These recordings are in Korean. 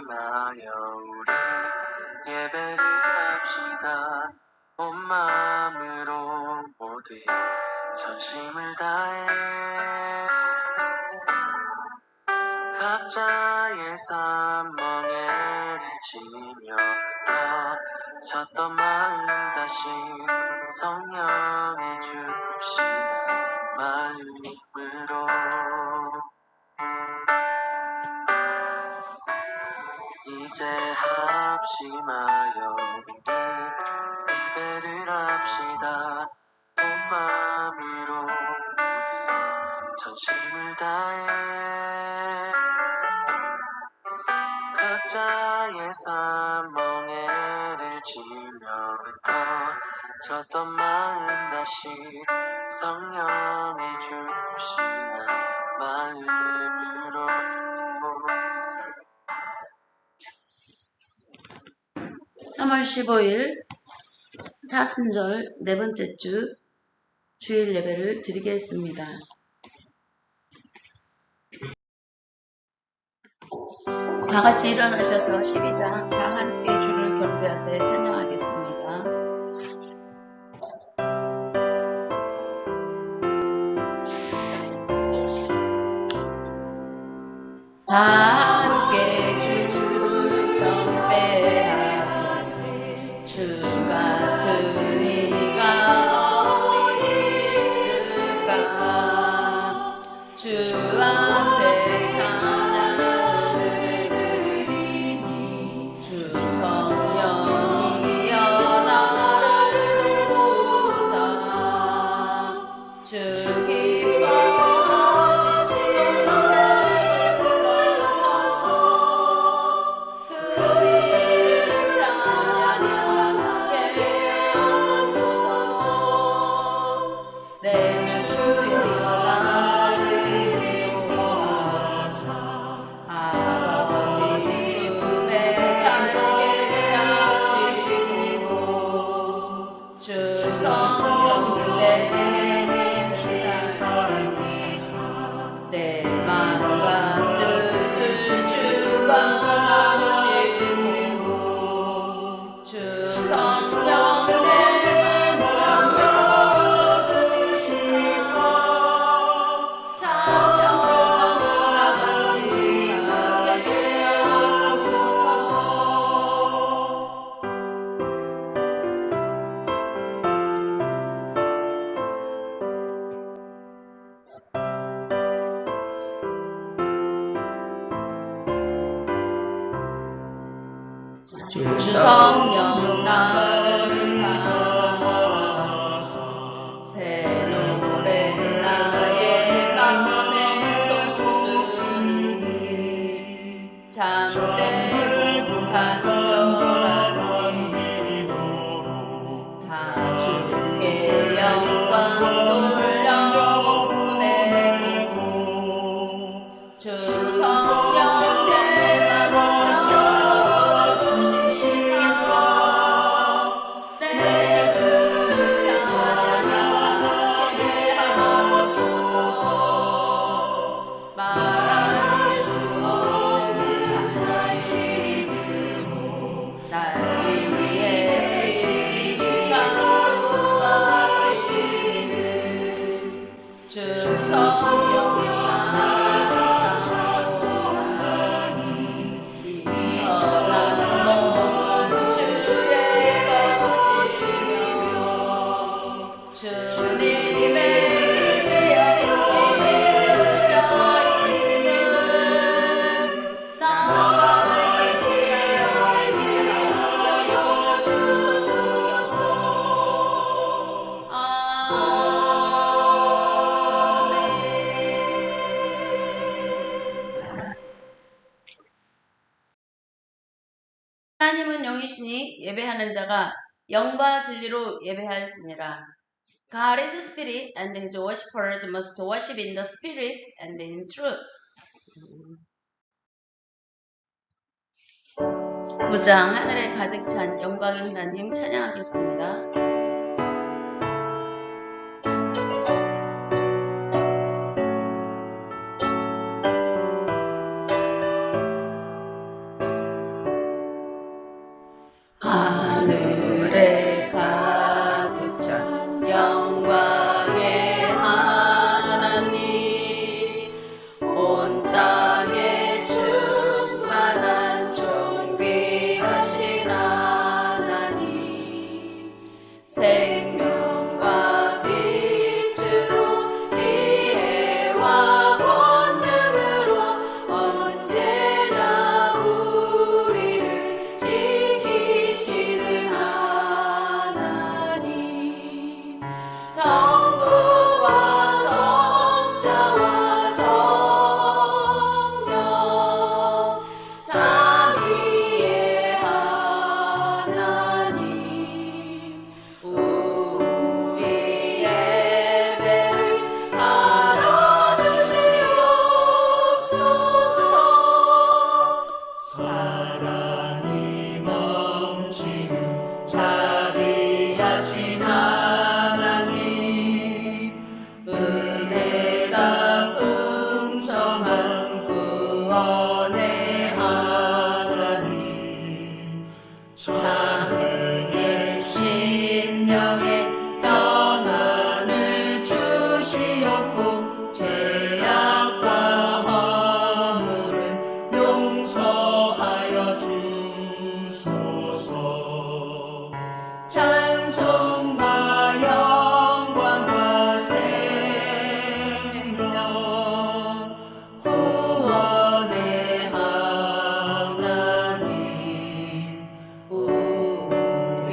마요. 우리 예배를 합시다. 온 마음으로 모두 전심을 다해 각자의 삶 멍에를 지며 터졌던 마음 다시 성령이 주시는 마음으로 이제 합심하여 우리 예배를 합시다. 온 마음으로 모두 전심을 다해 각자의 삶 멍에를 지며 흩어졌던 마음 다시 성령이 주시는 마음으로 3월 15일 사순절 네 번째 주 주일 예배를 드리겠습니다. 다 같이 일어나셔서 12장 다 함께 주를 경배하세 찬양하겠습니다. 다 함께 주를 경배하세 주 같은 이가 어디 있을까 주 앞에 찬양을 드리니 주 성령이여 나를 도우사 주 내 마음과 뜻을 주가 하시고 주 성령 내 맘 열어주시소 찬양하지 하게 하소서 주 성령 나를 가서 새 노래 나의 가문에 솟으니 잠들고 간절한 기도로 다 주께 영광 돌려보내고 주 성령 내 맘 말할 수 없는 당신으로 날 위해 지나가시는 주 성령 나를 사랑하니 이천한 몸은 주의 것이시며 주님의 하나님은 영이시니 예배하는 자가 영과 진리로 예배할지니라. God is a spirit, and his worshippers must worship in the spirit and in truth. 9장 하늘에 가득 찬 영광의 하나님 찬양하겠습니다. 하나님 은혜가 풍성한 구원의 하나님 자매의 심령에 평안을 주시옵고 죄악과 허물을 용서하여 주소서. 찬송과 영광과 생명 구원의 하나님 우리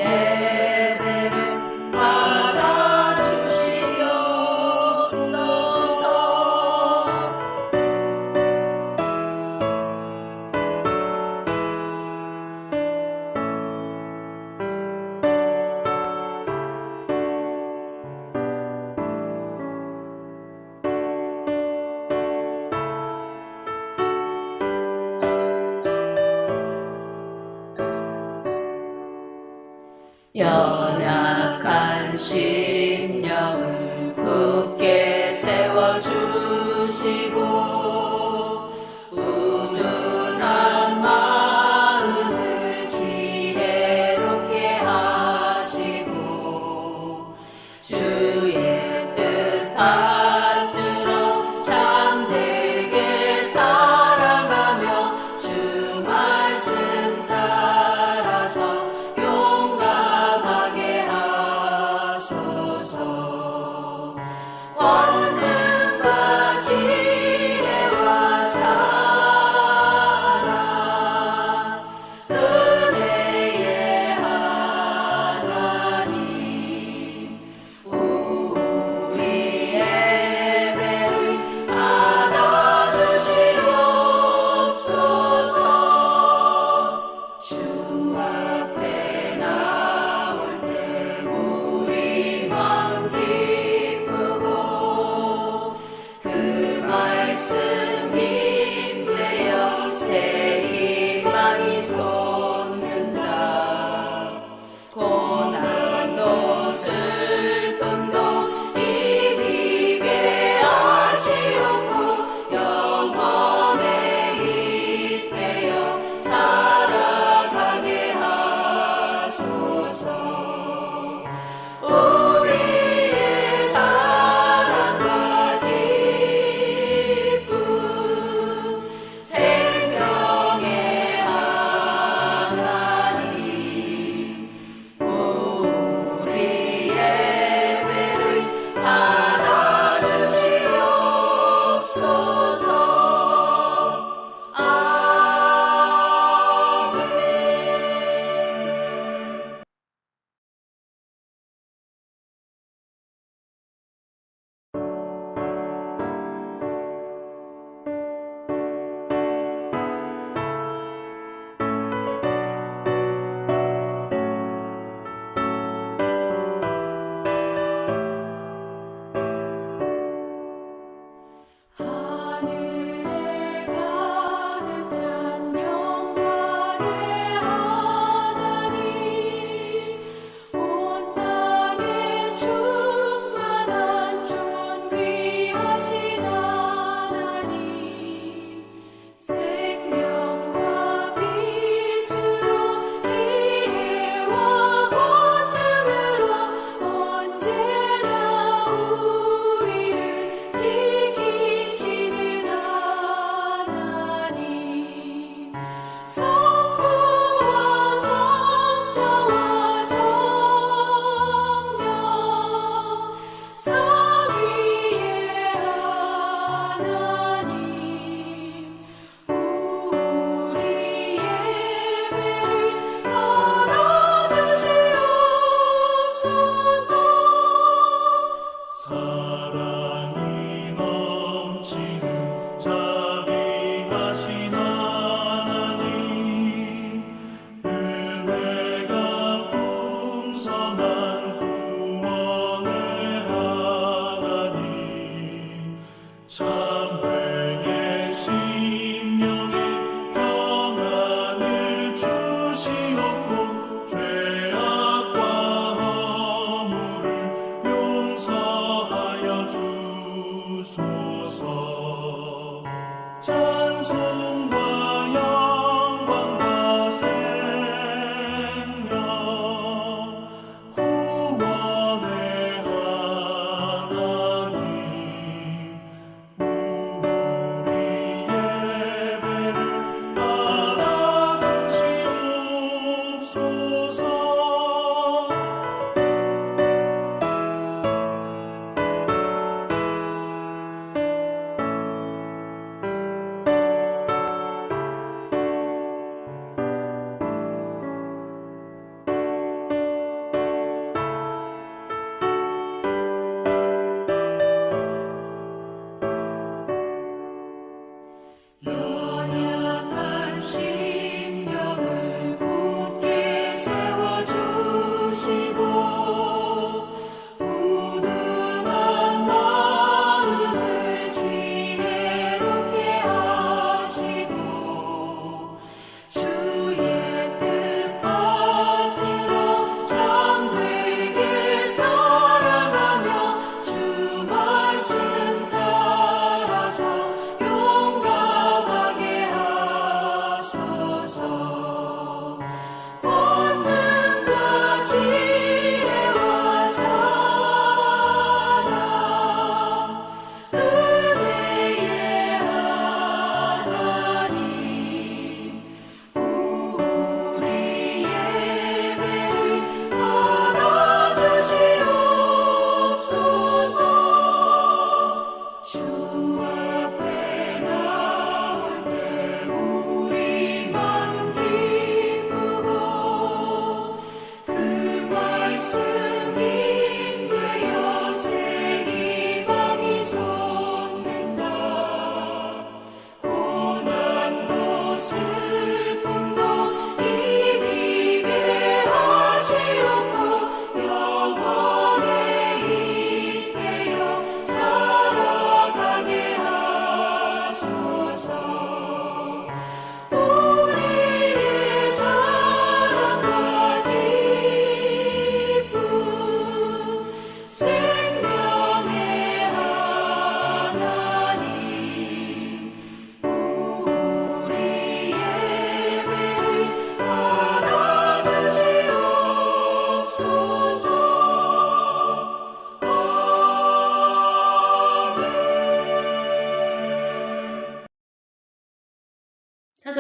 예배를 받아주시옵소서. 연약한 심령을 굳게 세워주시고 우둔한 마음을 지혜롭게 하시고 주의 뜻 받들어 참되게 살아가며 주 말씀 따라서 용감하게 하소서.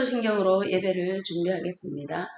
사도신경으로 예배를 준비하겠습니다.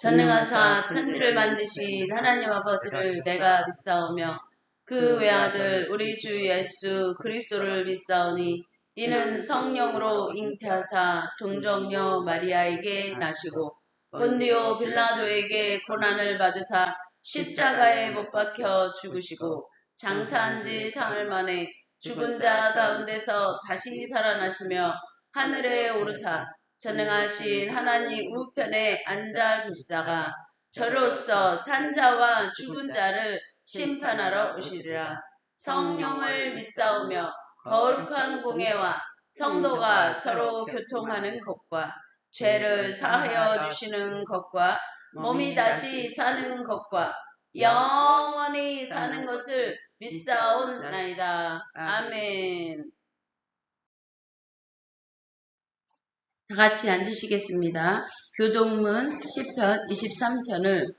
전능하사 천지를 만드신 하나님 아버지를 내가 믿사오며 그 외아들 우리 주 예수 그리스도를 믿사오니 이는 성령으로 잉태하사 동정녀 마리아에게 나시고 본디오 빌라도에게 고난을 받으사 십자가에 못 박혀 죽으시고 장사한 지 사흘 만에 죽은 자 가운데서 다시 살아나시며 하늘에 오르사 전능하신 하나님 우편에 앉아 계시다가 저로서 산자와 죽은 자를 심판하러 오시리라. 성령을 믿사오며 거룩한 공예와 성도가 서로 교통하는 것과 죄를 사하여 주시는 것과 몸이 다시 사는 것과 영원히 사는 것을 믿사옵나이다. 아멘. 다 같이 앉으시겠습니다. 교동문 시편 23편을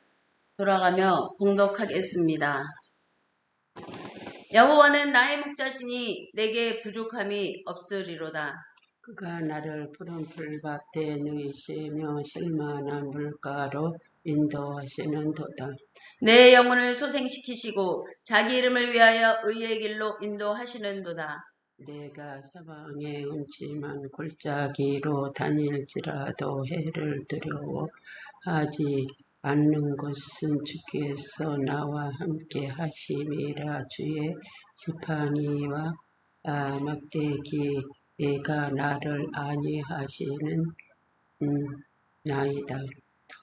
돌아가며 봉독하겠습니다. 여호와는 나의 목자시니 내게 부족함이 없으리로다. 그가 나를 푸른 풀밭에 누이시며 쉴만한 물가로 인도하시는도다. 내 영혼을 소생시키시고 자기 이름을 위하여 의의 길로 인도하시는도다. 내가 사방에 음침한 골짜기로 다닐지라도 해를 두려워하지 않는 것은 주께서 나와 함께 하심이라. 주의 지팡이와 막대기가 나를 안위하시는 나이다.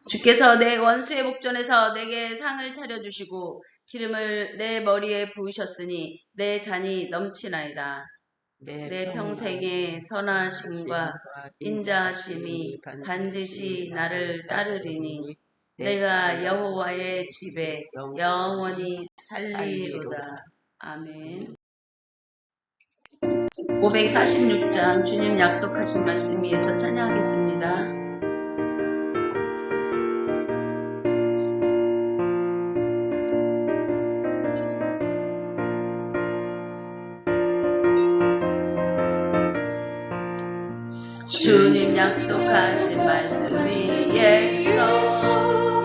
주께서 내 원수의 목전에서 내게 상을 차려주시고 기름을 내 머리에 부으셨으니 내 잔이 넘치나이다. 내 평생의 선하심과 인자하심이 반드시 나를 따르리니 내가 여호와의 집에 영원히 살리로다. 아멘. 546장 주님 약속하신 말씀 위에서 찬양하겠습니다. 주님 약속하신 말씀 위에서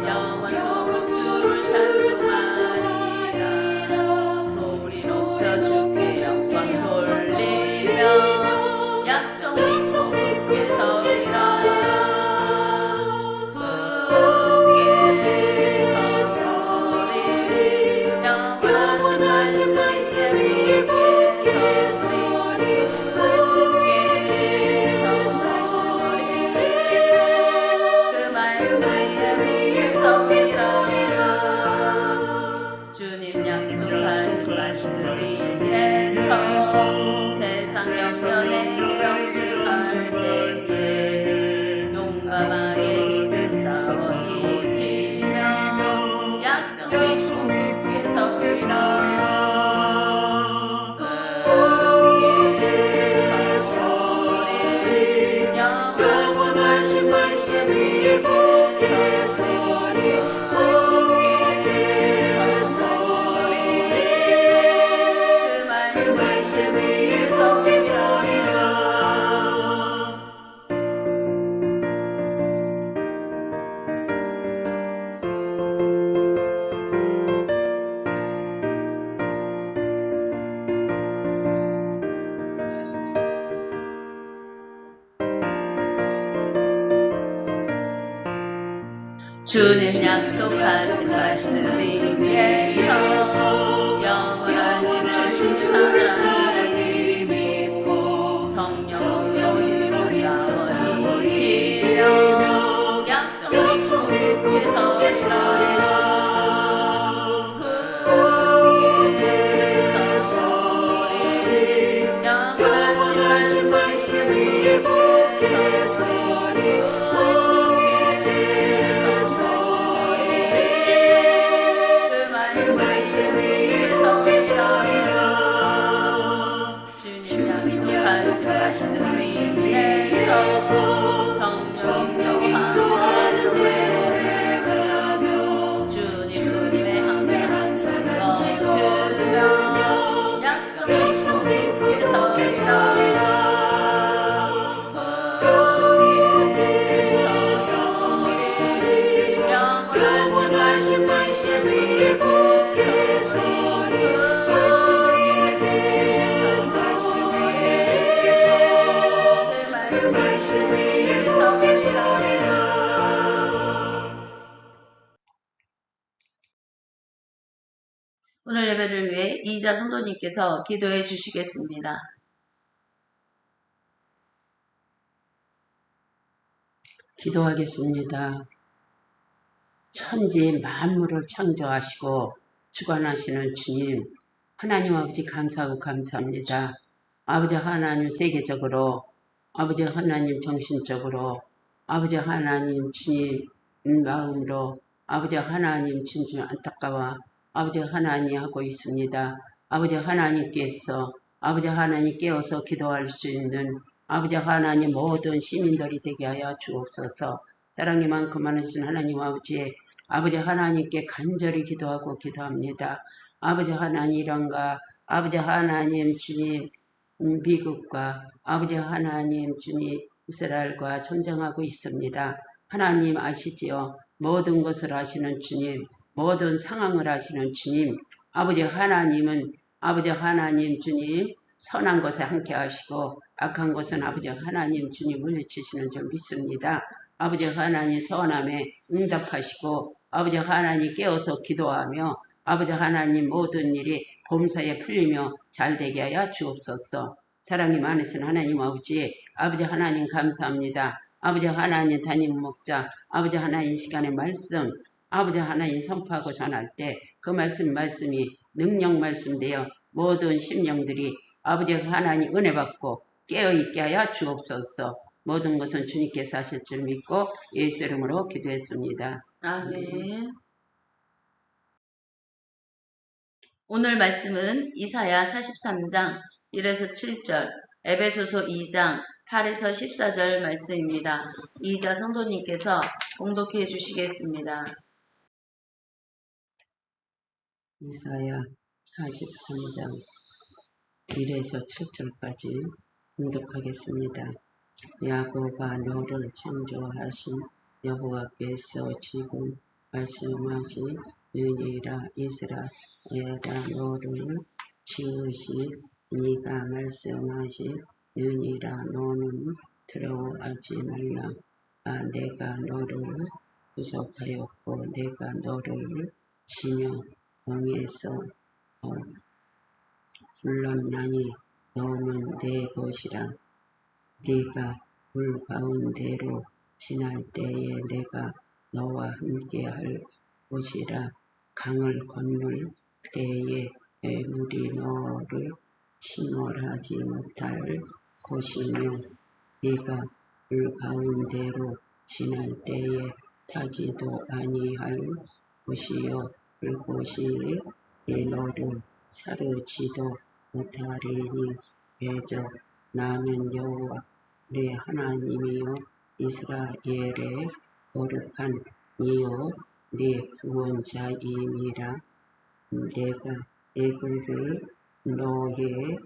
영원토록 주를 찬송하리라. 소리 높여 주께 영광 돌리며 약속 믿고 굳게 서리라. 굳게 서리 영원하신 말씀 위에 서리 주님 약속하신 말씀 위에서 세상 영년에 명승할 때에 용감하게 싸워 이기며 약속 믿고 굳게 서리라. 굳게 서리 영원하신 말씀 위에 굳게 서리 주님 약속하신 말씀 위에서 영원하신 주님 사랑을 믿고 성령으로 힘써 이기며 약속 믿고 굳게 서리라. 굳게 서리 영원하신 말씀 위에 굳게 서리 말씀 위에서 성령 하나를 외면하며 주님의 항상 들으며 약속 믿고 굳게 서리라. 굳게 오늘 예배를 위해 이자 성도님께서 기도해 주시겠습니다. 기도하겠습니다. 천지 만물을 창조하시고 주관하시는 주님, 하나님 아버지 감사하고 감사합니다. 아버지 하나님 세계적으로, 아버지 하나님 정신적으로, 아버지 하나님 주님 마음으로, 아버지 하나님 진주 안타까워 아버지 하나님 하고 있습니다. 아버지 하나님께서 아버지 하나님 깨어서 기도할 수 있는 아버지 하나님 모든 시민들이 되게 하여 주옵소서. 사랑이 많고 많으신 하나님 아버지 하나님께 간절히 기도하고 기도합니다. 아버지 하나님 이런가 아버지 하나님 주님 미국과 아버지 하나님 주님 이스라엘과 전쟁하고 있습니다. 하나님 아시지요? 모든 것을 아시는 주님, 모든 상황을 아시는 주님, 아버지 하나님은 아버지 하나님 주님 선한 것에 함께 하시고 악한 것은 아버지 하나님 주님 물리치시는 줄 믿습니다. 아버지 하나님 선함에 응답하시고 아버지 하나님 깨어서 기도하며 아버지 하나님 모든 일이 범사에 풀리며 잘되게 하여 주옵소서. 사랑이 많으신 하나님 아버지 하나님 감사합니다. 아버지 하나님 담임 목자 아버지 하나님 시간의 말씀 아버지 하나님 선포하고 전할 때 그 말씀이 능력 말씀되어 모든 심령들이 아버지 하나님 은혜 받고 깨어있게 하여 주옵소서. 모든 것은 주님께서 하실 줄 믿고 예수 이름으로 기도했습니다. 아멘. 오늘 말씀은 이사야 43장 1에서 7절, 에베소서 2장 8에서 14절 말씀입니다. 이자 성도님께서 봉독해 주시겠습니다. 이사야 43장 1에서 7절까지 봉독하겠습니다. 야곱아 너를 창조하신 여호와께서 지금 말씀하시느니라. 이스라엘아 너를 지으시니가 말씀하시느니라. 너는 두려워하지 말라. 내가 너를 구속하였고 내가 너를 치며 왕에서 불렀나니 너는 내 것이라. 네가 물 가운데로 지날 때에 내가 너와 함께할 것이라. 강을 건널 때에 물이 너를 침몰하지 못할 것이며 네가 물 가운데로 지날 때에 타지도 아니할 것이요 불꽃이 너를 사르지도 못하리니 대저 나는 여호와 네 하나님이요 이스라엘의 거룩한 이요 네 구원자임이라. 내가 애굽을 너의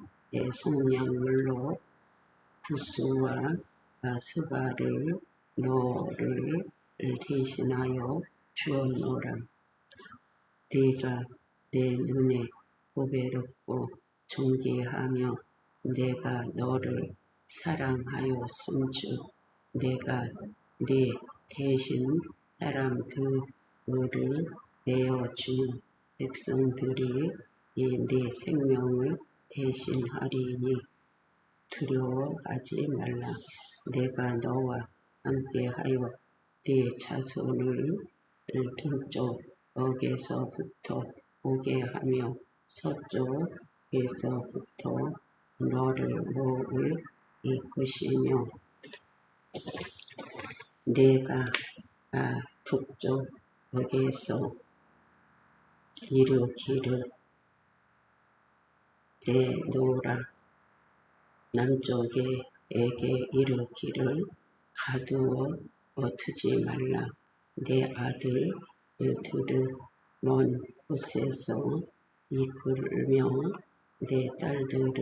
속량물로 부수와 스바를 너를 대신하여 주었노라. 네가 내 눈에 보배롭고 존귀하며 내가 너를 사랑하였음즉 내가 네 대신 사람들을 내어준 백성들이 네 생명을 대신하리니 두려워하지 말라. 내가 너와 함께하여 네 자손을 동쪽에서부터 오게 하며 서쪽에서부터 너를 모을 것이며 내가 북쪽에서 일으키를 내놓으라. 남쪽에게 일으키를 가두어 두지 말라. 내 아들들을 먼 곳에서 이끌며 내 딸들을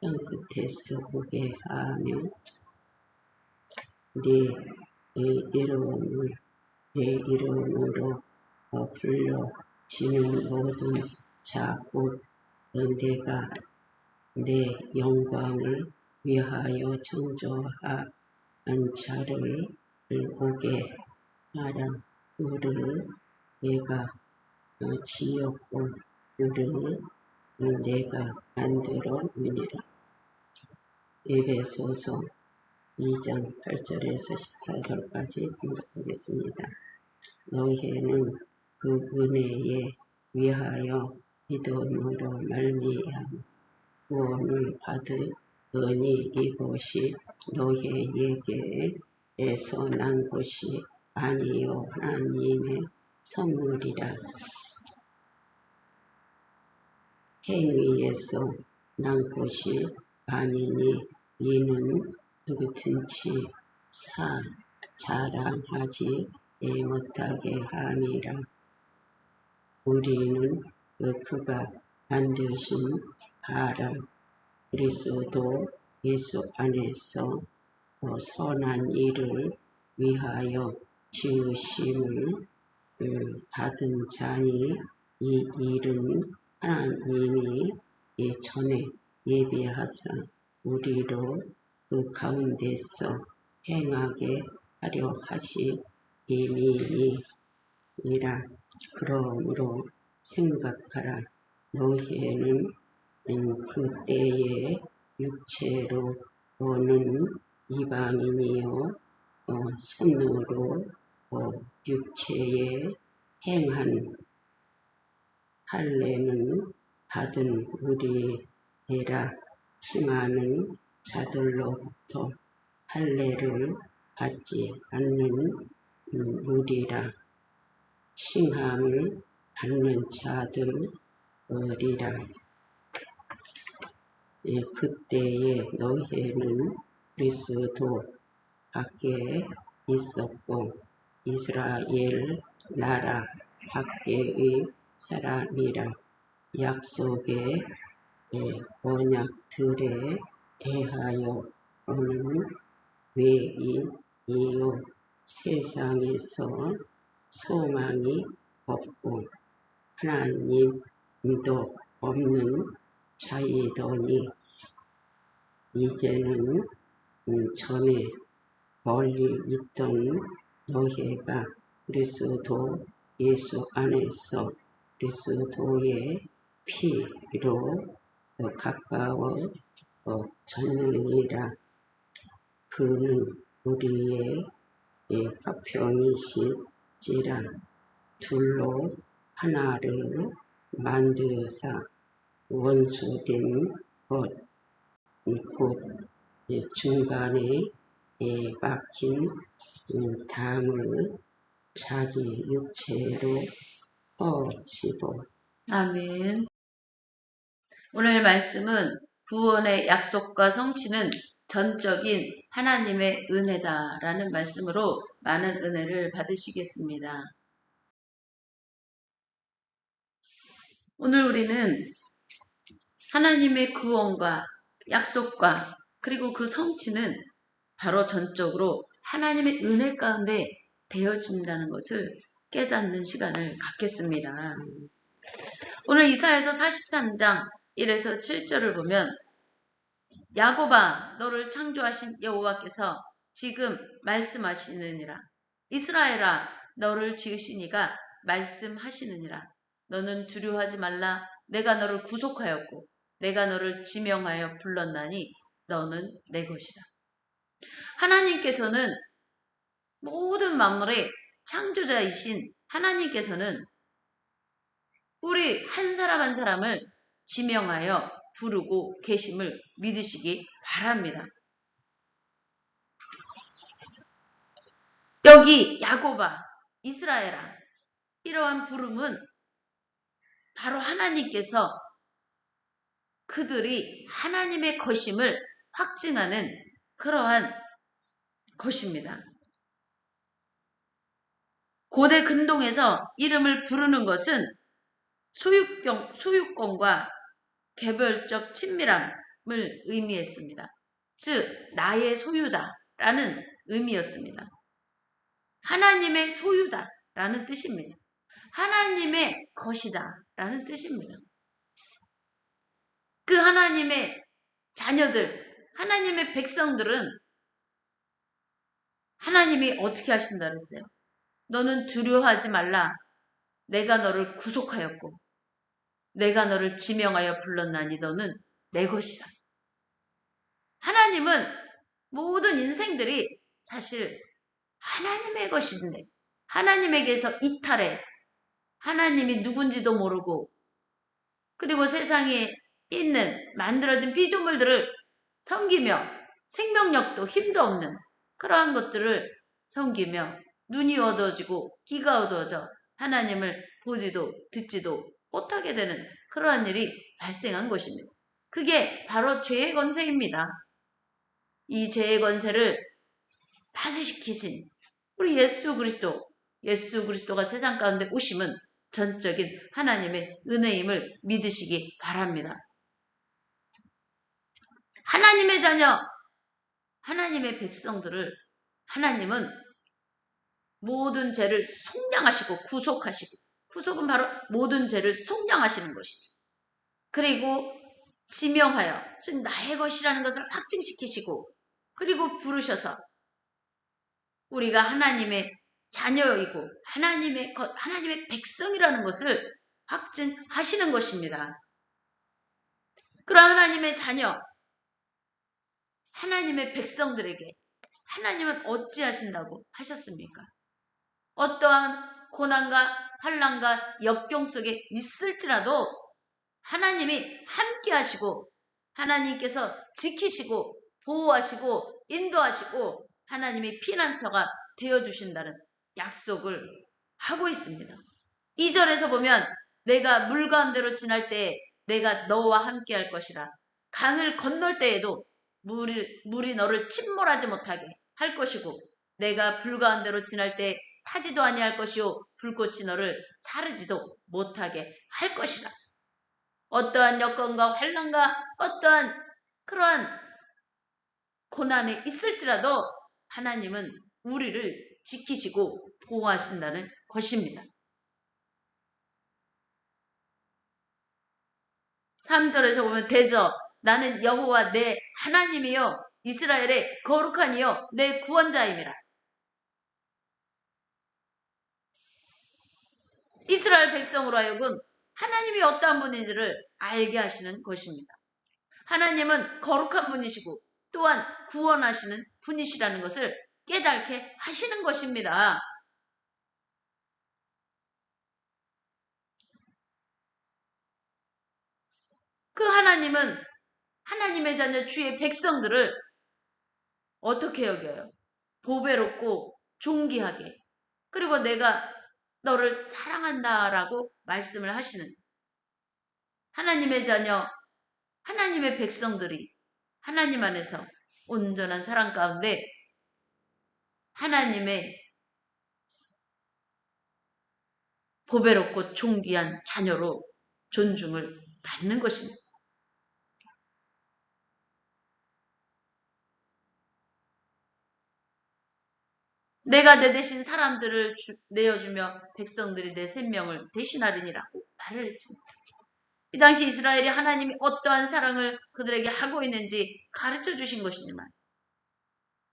땅끝에서 보게 하며 네 이름으로 불러지는 모든 자 곧 내가 내 영광을 위하여 창조한 자를 오게 하라. 그를 내가 지었고 너를 내가 만들어 이니라. 에베소서 2장 8절에서 14절까지 공독하겠습니다. 너희는 그 은혜에 위하여 믿음으로 말미암아 구원을 받으니 이것이 너희에게서 난 것이 아니요 하나님의 선물이라. 행위에서 난 것이 아니니 이는 누구든지 자랑하지 못하게 함이라. 우리는 그가 만드신 바라 그리스도 예수 안에서 선한 일을 위하여 지으심을 받은 자니 이 일은 하나님이 예전에 예비하사 우리로 그 가운데서 행하게 하려 하심이니라. 그러므로 생각하라. 너희는 그때의 육체로는 이방인이요 손으로 육체에 행한 할례는 받은 우리라. 칭하는 자들로부터 할례를 받지 않는 우리라. 칭함을 받는 자들이라. 그때에 너희는 그리스도 밖에 있었고 이스라엘 나라 밖에의 사람이라. 약속의 언약들에 대하여는 외인이요 세상에서 소망이 없고 하나님도 없는 자이더니 이제는 전에 멀리 있던 너희가 그리스도 예수 안에서 그리스도의 피로 가까워졌느니라. 그는 우리의 화평이시지라. 둘로 하나를 만드사 원수된 것 곧 중간에 박힌 담을 자기 육체로 허시고. 아멘. 오늘 말씀은 구원의 약속과 성취는 전적인 하나님의 은혜다라는 말씀으로 많은 은혜를 받으시겠습니다. 오늘 우리는 하나님의 구원과 약속과 그리고 그 성취는 바로 전적으로 하나님의 은혜 가운데 되어진다는 것을 깨닫는 시간을 갖겠습니다. 오늘 이사야서 43장 1에서 7절을 보면 야곱아 너를 창조하신 여호와께서 지금 말씀하시느니라. 이스라엘아 너를 지으신 이가 말씀하시느니라. 너는 두려워하지 말라. 내가 너를 구속하였고 내가 너를 지명하여 불렀나니 너는 내 것이라. 하나님께서는 모든 만물의 창조자이신 하나님께서는 우리 한 사람 한 사람을 지명하여 부르고 계심을 믿으시기 바랍니다. 여기 야곱아, 이스라엘아 이러한 부름은 바로 하나님께서 그들이 하나님의 것임을 확증하는 그러한 것입니다. 고대 근동에서 이름을 부르는 것은 소유권과 개별적 친밀함을 의미했습니다. 즉 나의 소유다라는 의미였습니다. 하나님의 소유다라는 뜻입니다. 하나님의 것이다라는 뜻입니다. 그 하나님의 자녀들, 하나님의 백성들은 하나님이 어떻게 하신다 그랬어요? 너는 두려워하지 말라. 내가 너를 구속하였고 내가 너를 지명하여 불렀나니 너는 내 것이라. 하나님은 모든 인생들이 사실 하나님의 것인데 하나님에게서 이탈해 하나님이 누군지도 모르고 그리고 세상에 있는 만들어진 피조물들을 섬기며 생명력도 힘도 없는 그러한 것들을 섬기며 눈이 어두워지고 귀가 어두워져 하나님을 보지도 듣지도 못하게 되는 그러한 일이 발생한 것입니다. 그게 바로 죄의 권세입니다. 이 죄의 권세를 파쇄시키신 우리 예수 그리스도가 세상 가운데 오심은 전적인 하나님의 은혜임을 믿으시기 바랍니다. 하나님의 자녀, 하나님의 백성들을 하나님은 모든 죄를 속량하시고 구속하시고 구속은 바로 모든 죄를 속량하시는 것이죠. 그리고 지명하여 즉 나의 것이라는 것을 확증시키시고 그리고 부르셔서 우리가 하나님의 자녀이고 하나님의 백성이라는 것을 확증하시는 것입니다. 그러한 하나님의 자녀, 하나님의 백성들에게 하나님은 어찌하신다고 하셨습니까? 어떠한 고난과 환난과 역경 속에 있을지라도 하나님이 함께 하시고 하나님께서 지키시고 보호하시고 인도하시고 하나님이 피난처가 되어주신다는 약속을 하고 있습니다. 2절에서 보면 내가 물 가운데로 지날 때에 내가 너와 함께 할 것이라. 강을 건널 때에도 물이 너를 침몰하지 못하게 할 것이고 내가 불 가운데로 지날 때 타지도 아니할 것이요 불꽃이 너를 사르지도 못하게 할 것이라. 어떠한 여건과 환난과 어떠한 그러한 고난에 있을지라도 하나님은 우리를 지키시고 보호하신다는 것입니다. 3절에서 보면 대저 나는 여호와 내 하나님이요 이스라엘의 거룩한 이요 내 구원자임이라. 이스라엘 백성으로 하여금 하나님이 어떠한 분인지를 알게 하시는 것입니다. 하나님은 거룩한 분이시고 또한 구원하시는 분이시라는 것을 깨닫게 하시는 것입니다. 그 하나님은 하나님의 자녀 주의 백성들을 어떻게 여겨요? 보배롭고 존귀하게 그리고 내가 너를 사랑한다라고 말씀을 하시는 하나님의 자녀, 하나님의 백성들이 하나님 안에서 온전한 사랑 가운데 하나님의 보배롭고 존귀한 자녀로 존중을 받는 것입니다. 내가 내 대신 사람들을 내어주며 백성들이 내 생명을 대신하리니라고 말을 했습니다. 이 당시 이스라엘이 하나님이 어떠한 사랑을 그들에게 하고 있는지 가르쳐 주신 것이지만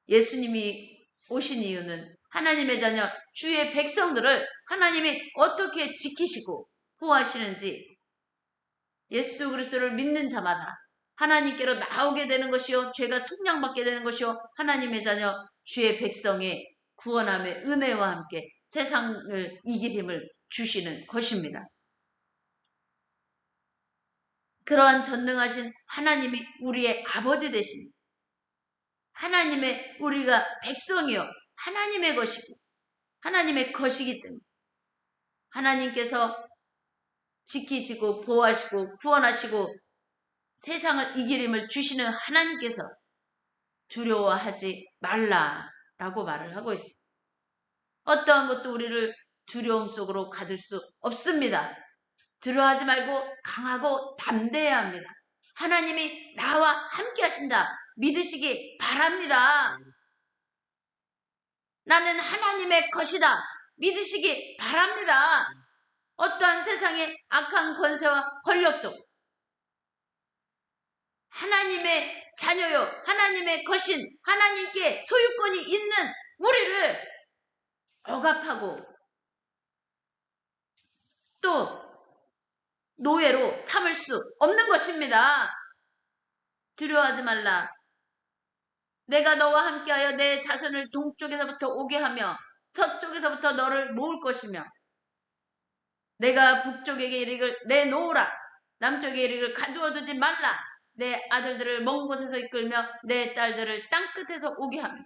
예수님이 오신 이유는 하나님의 자녀 주의 백성들을 하나님이 어떻게 지키시고 보호하시는지 예수 그리스도를 믿는 자마다 하나님께로 나오게 되는 것이요 죄가 속량받게 되는 것이요 하나님의 자녀 주의 백성의 구원함의 은혜와 함께 세상을 이길 힘을 주시는 것입니다. 그러한 전능하신 하나님이 우리의 아버지 되신 하나님의 우리가 백성이요 하나님의 것이고 하나님의 것이기 때문에 하나님께서 지키시고 보호하시고 구원하시고 세상을 이길 힘을 주시는 하나님께서 두려워하지 말라라고 말을 하고 있습니다. 어떠한 것도 우리를 두려움 속으로 가둘 수 없습니다. 두려워하지 말고 강하고 담대해야 합니다. 하나님이 나와 함께 하신다. 믿으시기 바랍니다. 나는 하나님의 것이다. 믿으시기 바랍니다. 어떠한 세상의 악한 권세와 권력도 하나님의 자녀요, 하나님의 것인 하나님께 소유권이 있는 우리를 억압하고 또 노예로 삼을 수 없는 것입니다. 두려워하지 말라. 내가 너와 함께하여 내 자손을 동쪽에서부터 오게 하며 서쪽에서부터 너를 모을 것이며 내가 북쪽에게 이르기를 내놓으라. 남쪽에 이르기를 가두어두지 말라. 내 아들들을 먼 곳에서 이끌며 내 딸들을 땅끝에서 오게 하며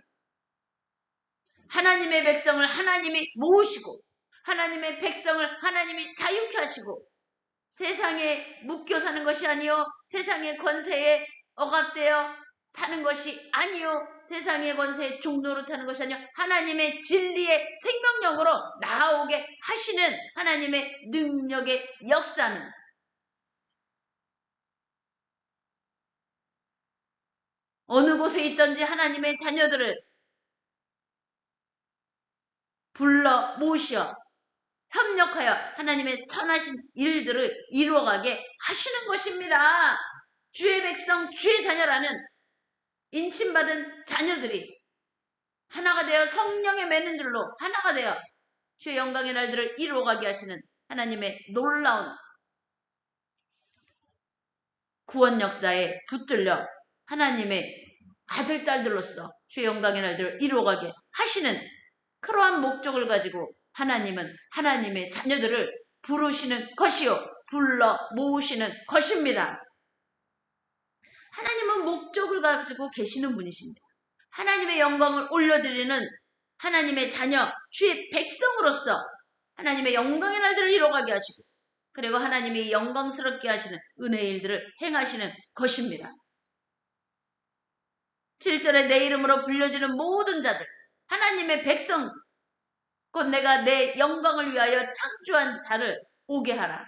하나님의 백성을 하나님이 모으시고 하나님의 백성을 하나님이 자유케 하시고 세상에 묶여 사는 것이 아니요 세상의 권세에 억압되어 사는 것이 아니요 세상의 권세에 종노릇하는 것이 아니요 하나님의 진리의 생명력으로 나아오게 하시는 하나님의 능력의 역사는 어느 곳에 있든지 하나님의 자녀들을 불러 모셔 협력하여 하나님의 선하신 일들을 이루어가게 하시는 것입니다. 주의 백성, 주의 자녀라는 인침받은 자녀들이 하나가 되어 성령에 맺는 줄로 하나가 되어 주의 영광의 날들을 이루어가게 하시는 하나님의 놀라운 구원 역사에 붙들려 하나님의 아들, 딸들로서 주의 영광의 날들을 이루어가게 하시는 그러한 목적을 가지고 하나님은 하나님의 자녀들을 부르시는 것이요 불러 모으시는 것입니다. 하나님은 목적을 가지고 계시는 분이십니다. 하나님의 영광을 올려드리는 하나님의 자녀, 주의 백성으로서 하나님의 영광의 날들을 이뤄가게 하시고 그리고 하나님이 영광스럽게 하시는 은혜의 일들을 행하시는 것입니다. 7절에 내 이름으로 불려지는 모든 자들, 하나님의 백성, 곧 내가 내 영광을 위하여 창조한 자를 오게 하라.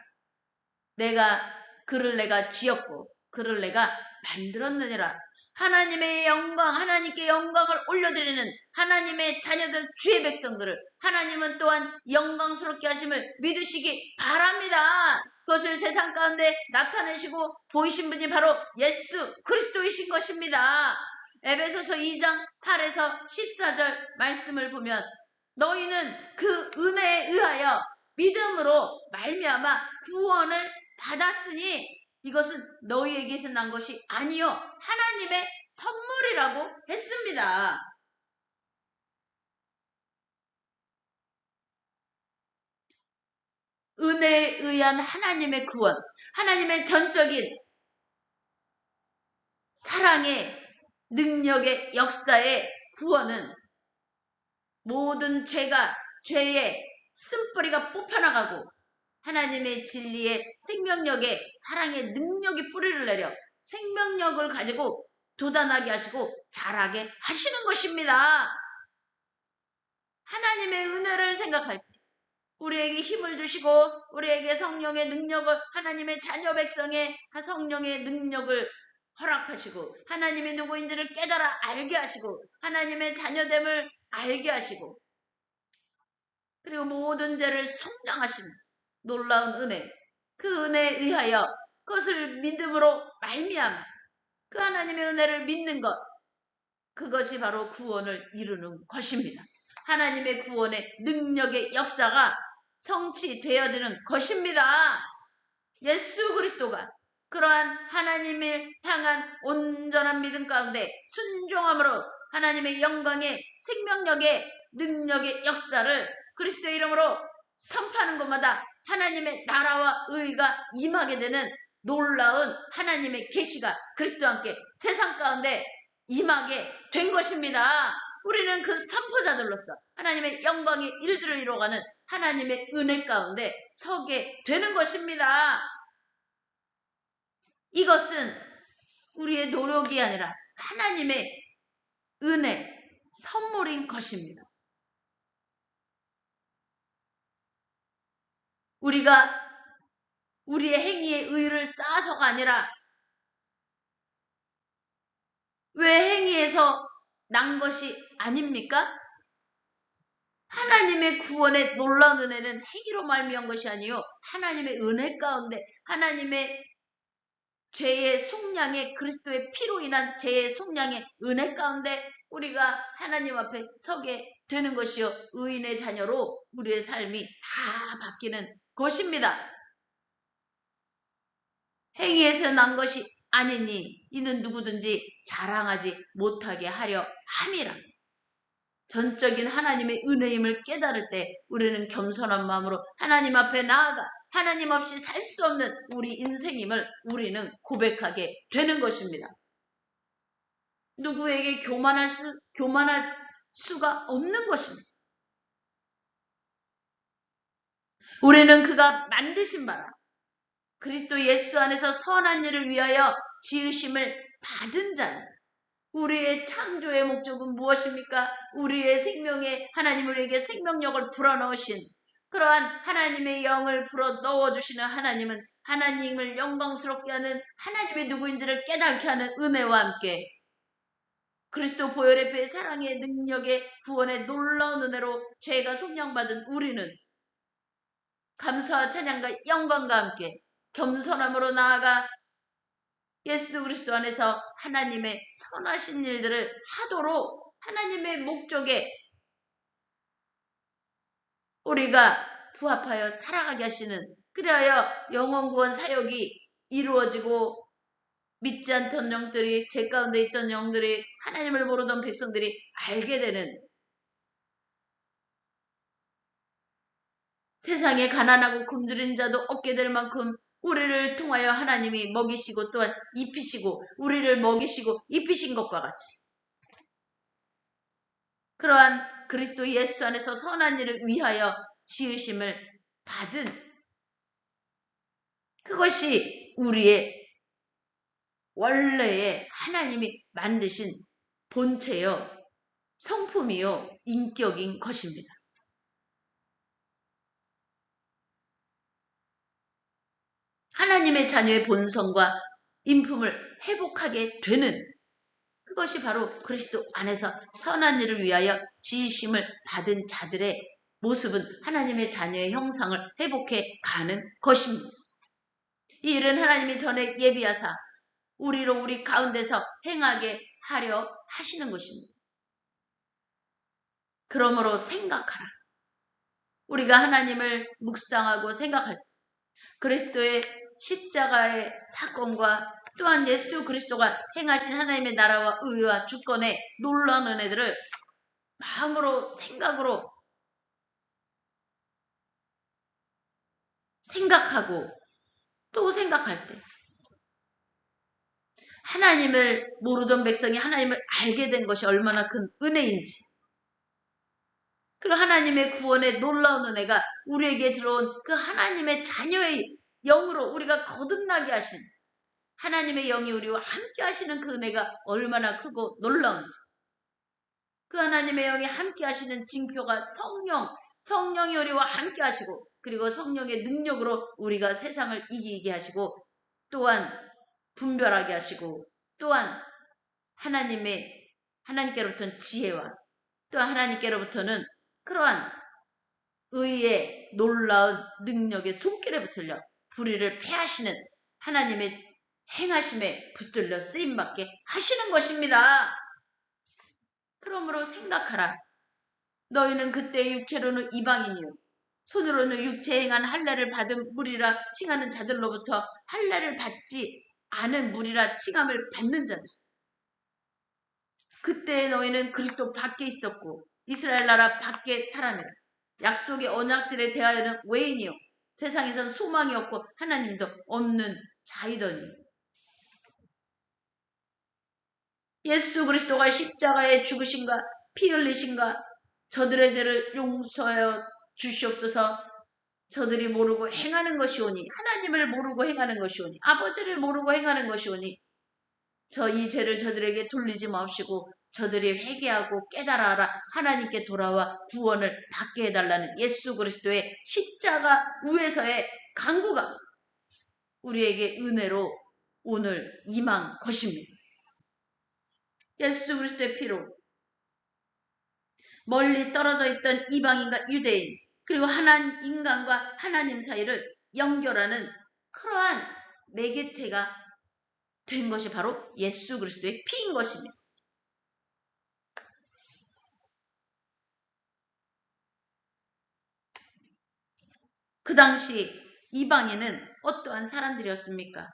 그를 내가 지었고 그를 내가 만들었느니라. 하나님의 영광, 하나님께 영광을 올려드리는 하나님의 자녀들, 주의 백성들을 하나님은 또한 영광스럽게 하심을 믿으시기 바랍니다. 그것을 세상 가운데 나타내시고 보이신 분이 바로 예수 그리스도이신 것입니다. 에베소서 2장 8에서 14절 말씀을 보면 너희는 그 은혜에 의하여 믿음으로 말미암아 구원을 받았으니 이것은 너희에게서 난 것이 아니요 하나님의 선물이라고 했습니다. 은혜에 의한 하나님의 구원, 하나님의 전적인 사랑의 능력의 역사의 구원은 모든 죄의 쓴뿌리가 뽑혀나가고 하나님의 진리의 생명력의 사랑의 능력이 뿌리를 내려 생명력을 가지고 돋아나게 하시고 자라게 하시는 것입니다. 하나님의 은혜를 생각할 때 우리에게 힘을 주시고 우리에게 성령의 능력을 하나님의 자녀 백성의 성령의 능력을 허락하시고 하나님이 누구인지를 깨달아 알게 하시고 하나님의 자녀됨을 알게 하시고 그리고 모든 죄를 속량하시는 놀라운 은혜, 그 은혜에 의하여 그것을 믿음으로 말미암아 그 하나님의 은혜를 믿는 것, 그것이 바로 구원을 이루는 것입니다. 하나님의 구원의 능력의 역사가 성취되어지는 것입니다. 예수 그리스도가 그러한 하나님을 향한 온전한 믿음 가운데 순종함으로 하나님의 영광의 생명력의 능력의 역사를 그리스도의 이름으로 선포하는 것마다 하나님의 나라와 의가 임하게 되는 놀라운 하나님의 계시가 그리스도와 함께 세상 가운데 임하게 된 것입니다. 우리는 그 선포자들로서 하나님의 영광의 일들을 이루어가는 하나님의 은혜 가운데 서게 되는 것입니다. 이것은 우리의 노력이 아니라 하나님의 은혜, 선물인 것입니다. 우리가 우리의 행위의 의를 쌓아서가 아니라 왜 행위에서 난 것이 아닙니까? 하나님의 구원의 놀라운 은혜는 행위로 말미암은 것이 아니요 하나님의 은혜 가운데 하나님의 죄의 속량의 그리스도의 피로 인한 죄의 속량의 은혜 가운데 우리가 하나님 앞에 서게 되는 것이요 의인의 자녀로 우리의 삶이 다 바뀌는 것입니다. 행위에서 난 것이 아니니 이는 누구든지 자랑하지 못하게 하려 함이라. 전적인 하나님의 은혜임을 깨달을 때 우리는 겸손한 마음으로 하나님 앞에 나아가 하나님 없이 살 수 없는 우리 인생임을 우리는 고백하게 되는 것입니다. 누구에게 교만할 수가 없는 것입니다. 우리는 그가 만드신 바라 그리스도 예수 안에서 선한 일을 위하여 지으심을 받은 자입니다. 우리의 창조의 목적은 무엇입니까? 우리의 생명에 하나님 우리에게 생명력을 불어넣으신 그러한 하나님의 영을 불어넣어주시는 하나님은 하나님을 영광스럽게 하는 하나님의 누구인지를 깨닫게 하는 은혜와 함께 그리스도 보혈의 배 사랑의 능력의 구원의 놀라운 은혜로 죄가 속량받은 우리는 감사와 찬양과 영광과 함께 겸손함으로 나아가 예수 그리스도 안에서 하나님의 선하신 일들을 하도록 하나님의 목적에 우리가 부합하여 살아가게 하시는 그리하여 영혼구원 사역이 이루어지고 믿지 않던 영들이 죄 가운데 있던 영들이 하나님을 모르던 백성들이 알게 되는 세상에 가난하고 굶주린 자도 없게 될 만큼 우리를 통하여 하나님이 먹이시고 또한 입히시고 우리를 먹이시고 입히신 것과 같이 그러한 그리스도 예수 안에서 선한 일을 위하여 지으심을 받은 그것이 우리의 원래의 하나님이 만드신 본체요, 성품이요, 인격인 것입니다. 하나님의 자녀의 본성과 인품을 회복하게 되는 그것이 바로 그리스도 안에서 선한 일을 위하여 지으심을 받은 자들의 모습은 하나님의 자녀의 형상을 회복해 가는 것입니다. 이 일은 하나님이 전에 예비하사 우리로 우리 가운데서 행하게 하려 하시는 것입니다. 그러므로 생각하라. 우리가 하나님을 묵상하고 생각할 때 그리스도의 십자가의 사건과 또한 예수 그리스도가 행하신 하나님의 나라와 의와 주권의 놀라운 은혜들을 마음으로 생각으로 생각하고 또 생각할 때 하나님을 모르던 백성이 하나님을 알게 된 것이 얼마나 큰 은혜인지 그리고 하나님의 구원의 놀라운 은혜가 우리에게 들어온 그 하나님의 자녀의 영으로 우리가 거듭나게 하신 하나님의 영이 우리와 함께 하시는 그 은혜가 얼마나 크고 놀라운지 그 하나님의 영이 함께 하시는 징표가 성령이 우리와 함께 하시고 그리고 성령의 능력으로 우리가 세상을 이기게 하시고 또한 분별하게 하시고 또한 하나님께로부터는 지혜와 또한 하나님께로부터는 그러한 의의 놀라운 능력의 손길에 붙들려 불의를 패하시는 하나님의 행하심에 붙들려 쓰임받게 하시는 것입니다. 그러므로 생각하라. 너희는 그때 육체로는 이방인이요 손으로는 육체 행한 할례를 받은 무리라 칭하는 자들로부터 할례를 받지 않은 무리라 칭함을 받는 자들. 그때 너희는 그리스도 밖에 있었고 이스라엘 나라 밖에 사람이라. 약속의 언약들에 대하여는 외인이요 세상에선 소망이 없고 하나님도 없는 자이더니 예수 그리스도가 십자가에 죽으신가 피 흘리신가 저들의 죄를 용서하여 주시옵소서. 저들이 모르고 행하는 것이오니 하나님을 모르고 행하는 것이오니 아버지를 모르고 행하는 것이오니 이 죄를 저들에게 돌리지 마옵시고 저들이 회개하고 깨달아라 하나님께 돌아와 구원을 받게 해달라는 예수 그리스도의 십자가 위에서의 간구가 우리에게 은혜로 오늘 임한 것입니다. 예수 그리스도의 피로 멀리 떨어져 있던 이방인과 유대인 그리고 인간과 하나님 사이를 연결하는 그러한 매개체가 된 것이 바로 예수 그리스도의 피인 것입니다. 그 당시 이방인은 어떠한 사람들이었습니까?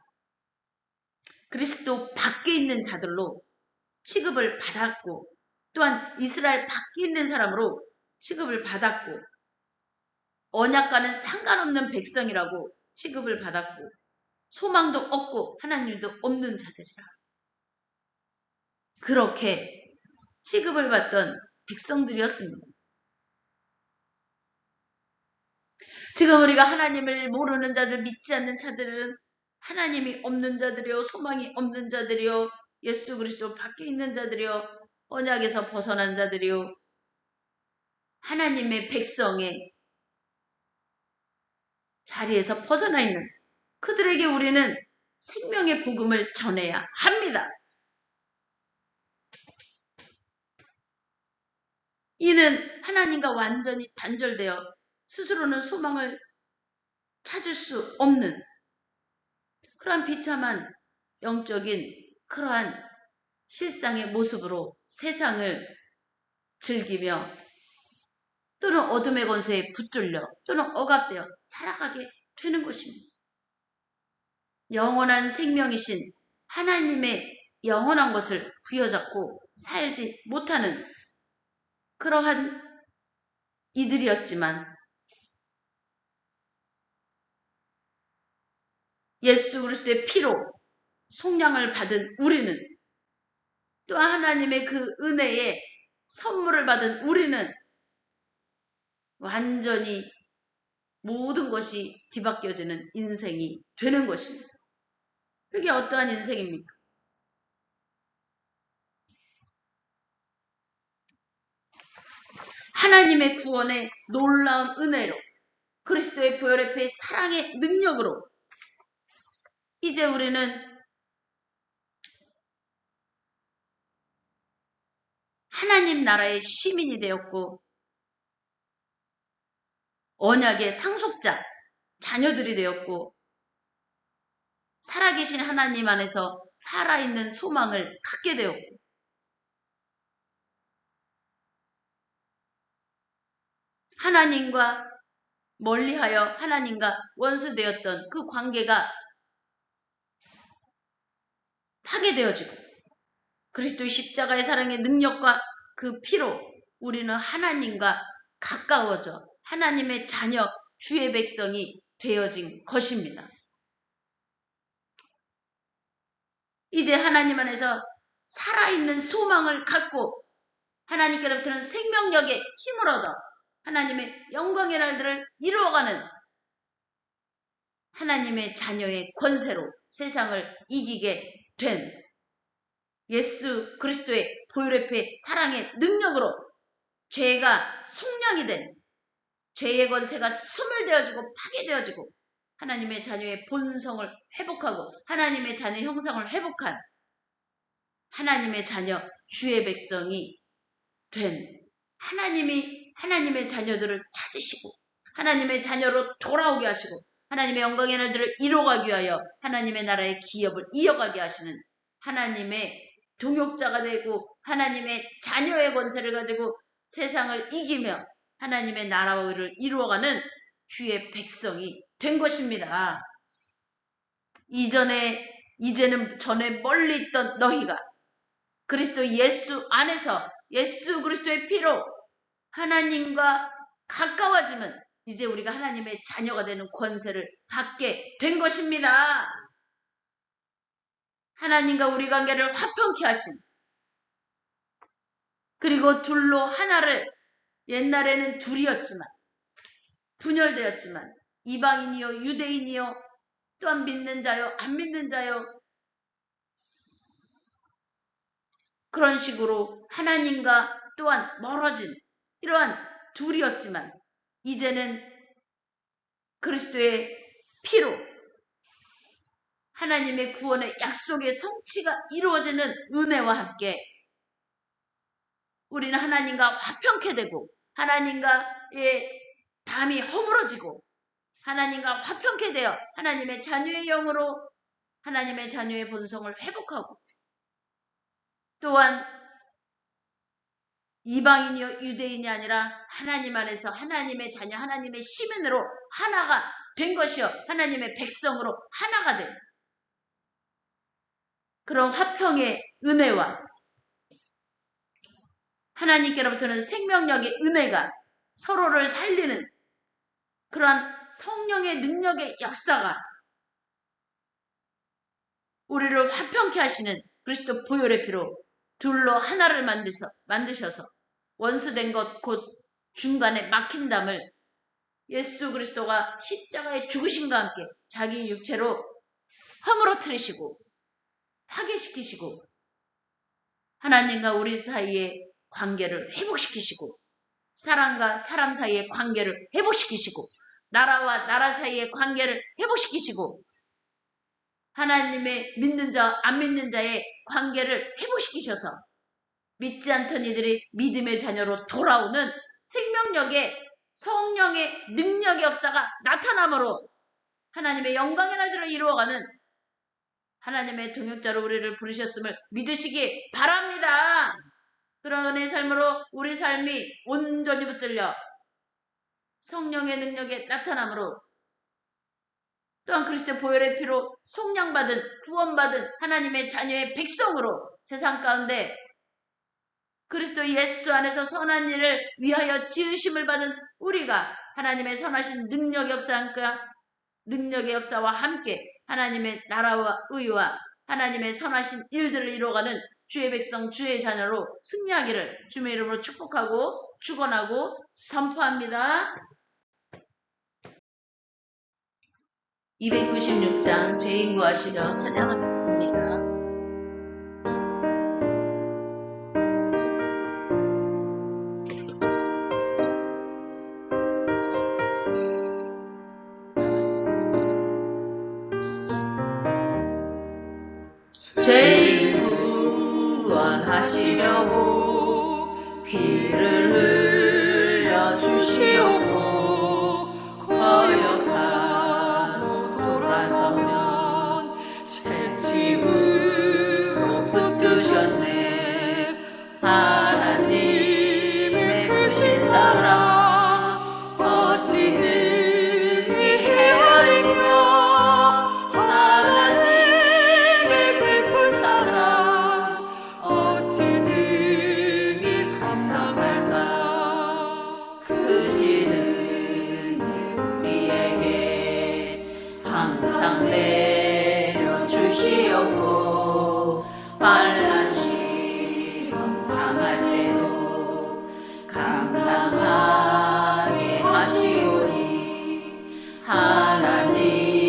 그리스도 밖에 있는 자들로 취급을 받았고 또한 이스라엘 밖에 있는 사람으로 취급을 받았고 언약과는 상관없는 백성이라고 취급을 받았고 소망도 없고 하나님도 없는 자들이라. 그렇게 취급을 받던 백성들이었습니다. 지금 우리가 하나님을 모르는 자들, 믿지 않는 자들은 하나님이 없는 자들이요, 소망이 없는 자들이요, 예수 그리스도 밖에 있는 자들이요, 언약에서 벗어난 자들이요, 하나님의 백성의 자리에서 벗어나 있는 그들에게 우리는 생명의 복음을 전해야 합니다. 이는 하나님과 완전히 단절되어 스스로는 소망을 찾을 수 없는 그러한 비참한 영적인 그러한 실상의 모습으로 세상을 즐기며 또는 어둠의 권세에 붙들려 또는 억압되어 살아가게 되는 것입니다. 영원한 생명이신 하나님의 영원한 것을 부여잡고 살지 못하는 그러한 이들이었지만 예수 그리스도의 피로 속량을 받은 우리는 또한 하나님의 그 은혜의 선물을 받은 우리는 완전히 모든 것이 뒤바뀌어지는 인생이 되는 것입니다. 그게 어떠한 인생입니까? 하나님의 구원의 놀라운 은혜로 그리스도의 보혈의 사랑의 능력으로 이제 우리는 하나님 나라의 시민이 되었고 언약의 상속자, 자녀들이 되었고 살아계신 하나님 안에서 살아있는 소망을 갖게 되었고 하나님과 멀리하여 하나님과 원수되었던 그 관계가 파괴되어지고 그리스도의 십자가의 사랑의 능력과 그 피로 우리는 하나님과 가까워져 하나님의 자녀, 주의 백성이 되어진 것입니다. 이제 하나님 안에서 살아있는 소망을 갖고 하나님께로부터는 생명력의 힘을 얻어 하나님의 영광의 날들을 이루어가는 하나님의 자녀의 권세로 세상을 이기게 된 예수 그리스도의 보혈의 사랑의 능력으로 죄가 속량이 된 죄의 권세가 소멸되어지고 파괴되어지고 하나님의 자녀의 본성을 회복하고 하나님의 자녀의 형상을 회복한 하나님의 자녀 주의 백성이 된 하나님이 하나님의 자녀들을 찾으시고 하나님의 자녀로 돌아오게 하시고 하나님의 영광의 날들을 이뤄가기 위하여 하나님의 나라의 기업을 이어가게 하시는 하나님의 동역자가 되고 하나님의 자녀의 권세를 가지고 세상을 이기며 하나님의 나라와 의를 이루어가는 주의 백성이 된 것입니다. 이제는 전에 멀리 있던 너희가 그리스도 예수 안에서 예수 그리스도의 피로 하나님과 가까워지면 이제 우리가 하나님의 자녀가 되는 권세를 받게 된 것입니다. 하나님과 우리 관계를 화평케 하신 그리고 둘로 하나를 옛날에는 둘이었지만 분열되었지만 이방인이요 유대인이요 또한 믿는 자요 안 믿는 자요 그런 식으로 하나님과 또한 멀어진 이러한 둘이었지만 이제는 그리스도의 피로 하나님의 구원의 약속의 성취가 이루어지는 은혜와 함께 우리는 하나님과 화평케 되고 하나님과의 담이 허물어지고 하나님과 화평케 되어 하나님의 자녀의 영으로 하나님의 자녀의 본성을 회복하고 또한 이방인이요 유대인이 아니라 하나님 안에서 하나님의 자녀 하나님의 시민으로 하나가 된 것이요 하나님의 백성으로 하나가 된 그런 화평의 은혜와 하나님께로부터는 생명력의 은혜가 서로를 살리는 그러한 성령의 능력의 역사가 우리를 화평케 하시는 그리스도 보혈의 피로 둘로 하나를 만드셔서 원수된 것 곧 중간에 막힌 담을 예수 그리스도가 십자가의 죽으심과 함께 자기 육체로 허물어뜨리시고 파괴시키시고 하나님과 우리 사이의 관계를 회복시키시고 사람과 사람 사이의 관계를 회복시키시고 나라와 나라 사이의 관계를 회복시키시고 하나님의 믿는 자, 안 믿는 자의 관계를 회복시키셔서 믿지 않던 이들이 믿음의 자녀로 돌아오는 생명력의 성령의 능력의 역사가 나타남으로 하나님의 영광의 날들을 이루어가는 하나님의 동역자로 우리를 부르셨음을 믿으시기 바랍니다. 그런 은혜의 삶으로 우리 삶이 온전히 붙들려 성령의 능력에 나타남으로 또한 그리스도의 보혈의 피로 속량받은 구원받은 하나님의 자녀의 백성으로 세상 가운데 그리스도 예수 안에서 선한 일을 위하여 지으심을 받은 우리가 하나님의 선하신 능력의 역사와 함께 하나님의 나라와 의와 하나님의 선하신 일들을 이루어가는 주의 백성, 주의 자녀로 승리하기를 주의 이름으로 축복하고 축원하고 선포합니다. 296장 죄인 구하시려 찬양하겠습니다. 죄인 구원하시려고 피를 흘려 주시옵고 거역하고 돌아서면 채찍으로 붙드셨네. 하나님의 크신 사랑 어찌 능히 헤아리며 하나님의 깊은 사랑 어찌 능히 감당할까. 크신 은혜 우리에게 항상 내려주시옵고 환난 시험 당할 때도 감당하게 하시오니 하나님의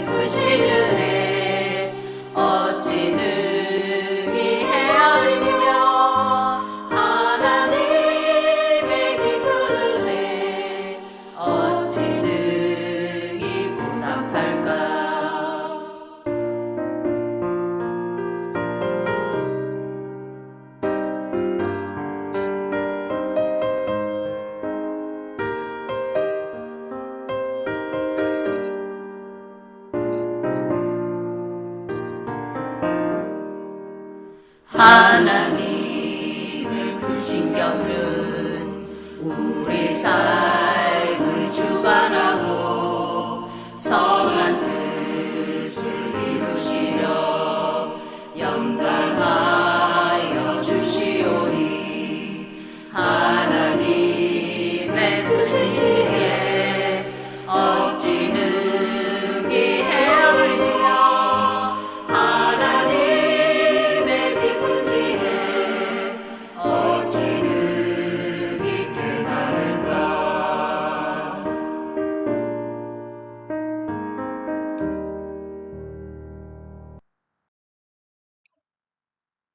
크신 은혜 어찌 능히 헤아리며 하나님의 깊은 은혜 어찌 능히 보답할까. 하나님의 크신 경륜 우리 삶을 주관하고 선한 뜻을 이루시려 영광하여 주시오니 하나님의 크신 지혜 어찌 능히 헤아리며 하나님의 깊은 지혜 어찌 능히 깨달을까.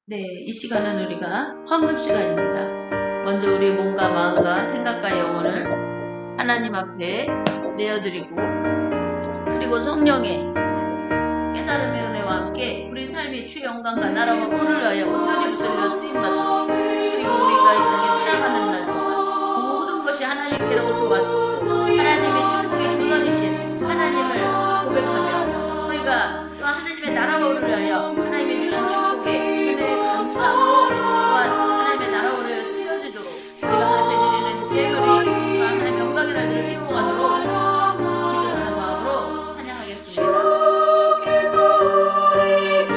네, 이 시간은 우리가 헌금 시간입니다. 먼저 우리 몸과 마음과 생각과 영혼을 하나님 앞에 내어드리고 그리고 성령의 깨달음의 은혜와 함께 우리 삶이 주의 영광과 나라와 본을 위하여 온전히 붙들려 쓰임받고 그리고 우리가 이 땅에 살아가는 날 동안 모든 것이 하나님께로부터 와서 하나님의 축복의 근원이신 하나님을 고백하며 우리가 또 하나님의 나라와 본을 위하여 하나님의 주신 축복의 은혜에 감사하고 또한 하나님의 나라와 본을 위하여 쓰여지도록 우리가 하나님께 드리는 제물이 또한 하나님의 영광의 날들을 이루어가도록 기도하는 마음으로 찬양하겠습니다. 주께서 우리에게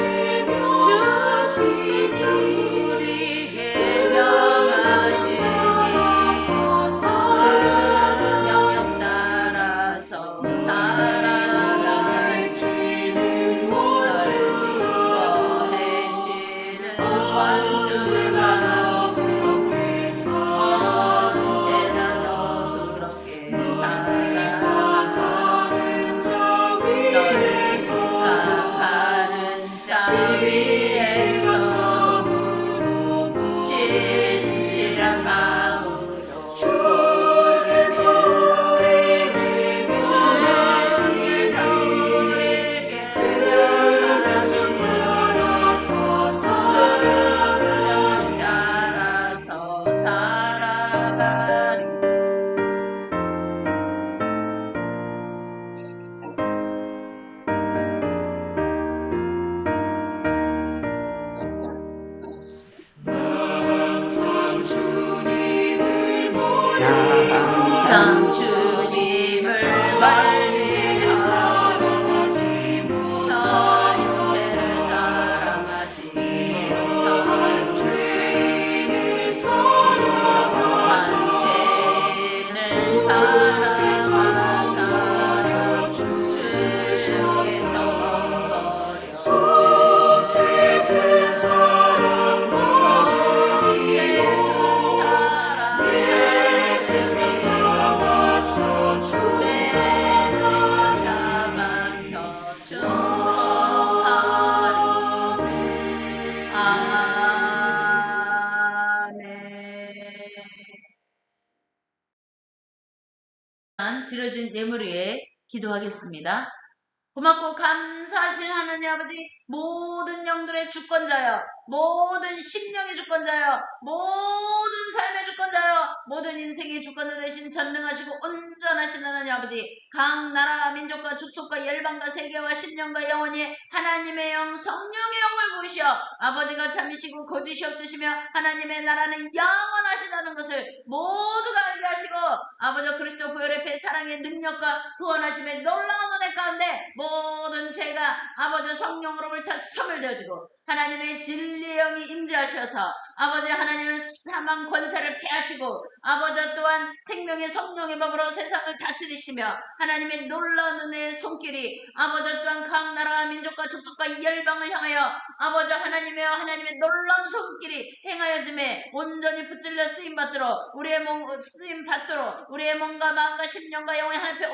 위해서 진실한 마음으로 주께서 우리를 명하시니 따라서 살아가리. 항상 주님을 멀리 항상 주님을 멀리 사랑하지 형제를 사랑하지 못한 죄인을 사랑하사 죄인을 사랑하사 주께서 주께서 죄 큰 사랑 받으리고 내 생명 다 바쳐 충성하리 드려진 예물 위에 기도하겠습니다. 고맙고 감사하신 하나님 아버지, 모든 영들의 주권자여, 모든 심령의 주권자여, 모든 삶의 주권자여, 모든 인생의 주권자 되신 전능하시고 온전하신 하나님 아버지, 각 나라 민족과 족속과 열방과 세계와 신령과 영원히 하나님의 영 성령의 영을 부으시어 아버지가 참으시고 거짓이 없으시며 하나님의 나라는 영원하시다는 것을 모두가 알게 하시고 아버지 그리스도 보혈의 배 사랑의 능력과 구원하심의 놀라운 은혜 가운데 모든 죄가 아버지 성령으로 불타 소멸되어지고 하나님의 진리의 영이 임재하셔서 아버지 하나님은 사망 권세를 패하시고 아버지 또한 생명의 성령의 법으로 세상을 다스리시며 하나님의 놀라운 은혜의 손길이 아버지 또한 각 나라와 민족과 족속과 열방을 향하여 아버지 하나님의 놀라운 손길이 행하여짐에 온전히 붙들려 쓰임받도록 우리의 몸 쓰임받도록 우리의 몸과 마음과 심령과 영의 하나님 앞에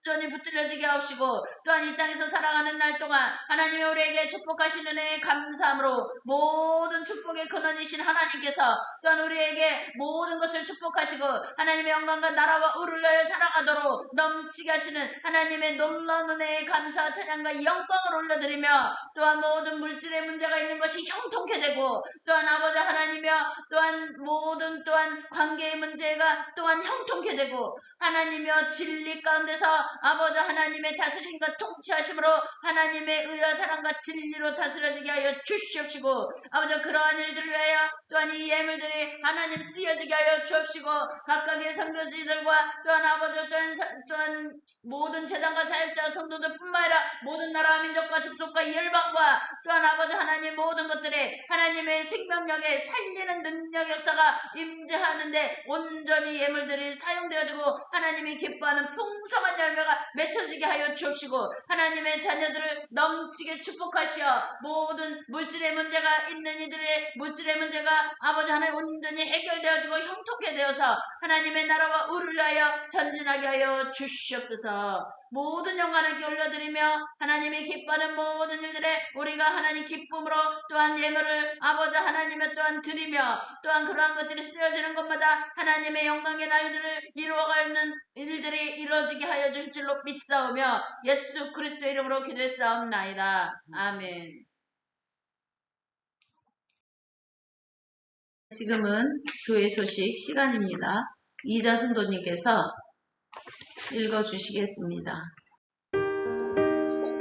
온전히 붙들려지게 하옵시고 또한 이 땅에서 살아가는 날 동안 하나님이 우리에게 축복하신 은혜에 감사함으로 모든 축복의 근원이신 하나님께서 또한 우리에게 모든 것을 축복하시고 하나님의 영광과 나라와 의를 위하여 살아가도록 넘치게 하시는 하나님의 놀라운 은혜에 감사와 찬양과 영광을 올려드리며 또한 모든 물질의 문제가 있는 것이 형통케 되고 또한 아버지 하나님이여 또한 모든 또한 관계의 문제가 또한 형통케 되고 하나님이여 진리 가운데서 아버지 하나님의 다스림과 통치하심으로 하나님의 의와 사랑과 진리로 다스려지게 하여 주시옵시고 아버지 그러한 일들을 위하여 또한 이 예물들이 하나님 쓰여지게 하여 주옵시고 각각의 선교지들과 또한 아버지 또한 모든 재단과 사역자 성도들 뿐만 아니라 모든 나라와 민족과 족속과 열방과 또한 아버지 하나님 모든 것들이 하나님의 생명력에 살리는 능력 역사가 임재하는데 온전히 예물들이 사용되어지고 하나님이 기뻐하는 풍성한 열매가 맺혀지게 하여 주옵시고 하나님의 자녀들을 넘치게 축복하시어 모든 물질의 문제가 있는 이들의 물질의 문제가 아버지 하나님 온전히 해결되어지고 형통케 되어서 하나님의 나라와 의를 위하여 전진하게 하여 주시옵소서. 모든 영광을 올려드리며 하나님이 기뻐하는 모든 일들에 우리가 하나님 기쁨으로 또한 예물을 아버지 하나님의 또한 드리며 또한 그러한 것들이 쓰여지는 것마다 하나님의 영광의 날들을 이루어가는 일들이 이루어지게 하여 주실 줄로 믿사오며 예수 그리스도 이름으로 기도했사옵나이다. 아멘. 지금은 교회 소식 시간입니다. 이자 성도님께서 읽어주시겠습니다.